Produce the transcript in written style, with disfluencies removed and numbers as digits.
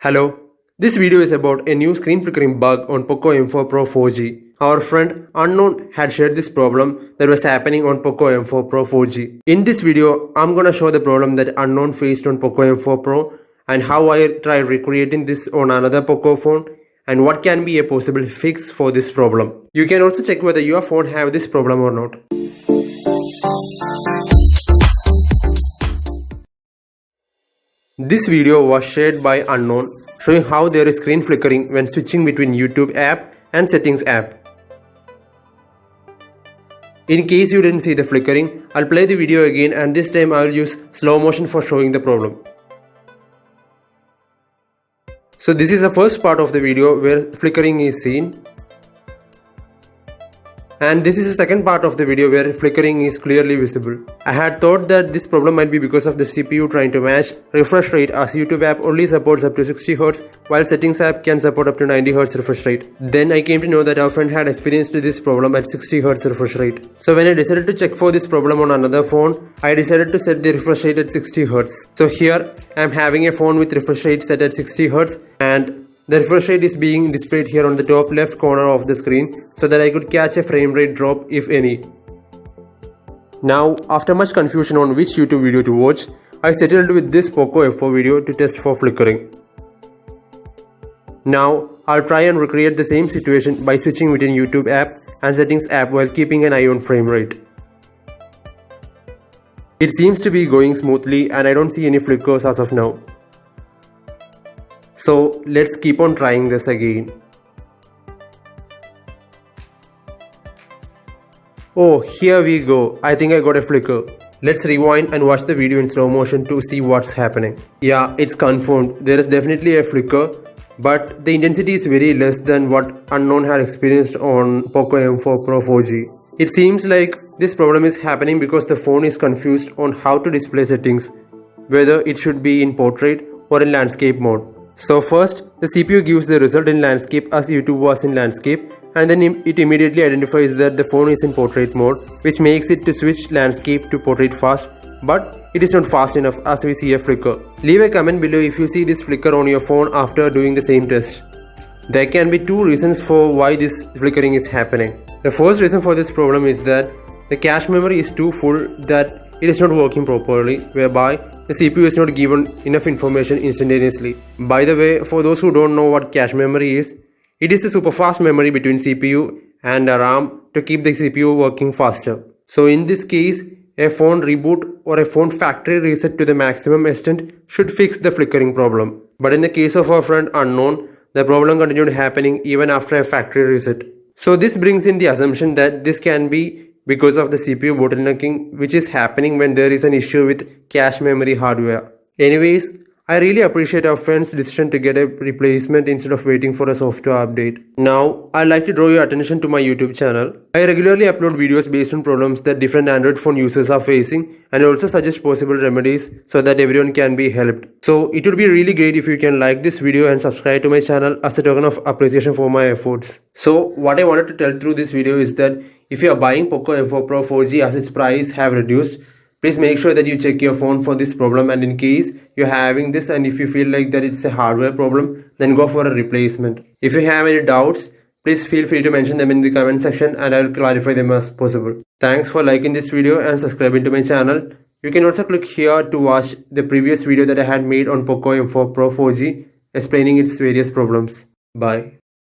Hello, this video is about a new screen flickering bug on Poco M4 Pro 4G. Our friend Unknown had shared this problem that was happening on Poco M4 Pro 4G. In this video, I'm gonna show the problem that Unknown faced on Poco M4 Pro and how I tried recreating this on another Poco phone and what can be a possible fix for this problem. You can also check whether your phone have this problem or not. This video was shared by Unknown, showing how there is screen flickering when switching between YouTube app and Settings app. In case you didn't see the flickering, I'll play the video again and this time I'll use slow motion for showing the problem. So this is the first part of the video where flickering is seen. And this is the second part of the video where flickering is clearly visible. I had thought that this problem might be because of the CPU trying to match refresh rate, as YouTube app only supports up to 60Hz while Settings app can support up to 90Hz refresh rate. Then I came to know that our friend had experienced this problem at 60Hz refresh rate. So when I decided to check for this problem on another phone, I decided to set the refresh rate at 60Hz. So here I am having a phone with refresh rate set at 60Hz and the refresh rate is being displayed here on the top left corner of the screen so that I could catch a frame rate drop if any. Now, after much confusion on which YouTube video to watch, I settled with this Poco F4 video to test for flickering. Now, I'll try and recreate the same situation by switching between YouTube app and Settings app while keeping an eye on frame rate. It seems to be going smoothly and I don't see any flickers as of now. So let's keep on trying this again. Oh, here we go. I think I got a flicker. Let's rewind and watch the video in slow motion to see what's happening. Yeah, it's confirmed. There is definitely a flicker, but the intensity is very less than what Unknown had experienced on Poco M4 Pro 4G. It seems like this problem is happening because the phone is confused on how to display settings, whether it should be in portrait or in landscape mode. So first, the CPU gives the result in landscape as YouTube was in landscape, and then it immediately identifies that the phone is in portrait mode, which makes it to switch landscape to portrait fast, but it is not fast enough as we see a flicker. Leave a comment below if you see this flicker on your phone after doing the same test. There can be two reasons for why this flickering is happening. The first reason for this problem is that the cache memory is too full that it is not working properly, whereby the CPU is not given enough information instantaneously. By the way, for those who don't know what cache memory is, it is a super fast memory between CPU and a RAM to keep the CPU working faster. So in this case, a phone reboot or a phone factory reset to the maximum extent should fix the flickering problem. But in the case of our friend Unknown, the problem continued happening even after a factory reset. So this brings in the assumption that this can be because of the CPU bottlenecking, which is happening when there is an issue with cache memory hardware. Anyways, I really appreciate our friend's decision to get a replacement instead of waiting for a software update. Now, I'd like to draw your attention to my YouTube channel. I regularly upload videos based on problems that different Android phone users are facing and also suggest possible remedies so that everyone can be helped. So it would be really great if you can like this video and subscribe to my channel as a token of appreciation for my efforts. So what I wanted to tell through this video is that if you are buying Poco M4 Pro 4G as its price have reduced, please make sure that you check your phone for this problem, and in case you're having this and if you feel like that it's a hardware problem, then go for a replacement. If you have any doubts, please feel free to mention them in the comment section and I'll clarify them as possible. Thanks for liking this video and subscribing to my channel. You can also click here to watch the previous video that I had made on Poco M4 Pro 4G explaining its various problems. Bye.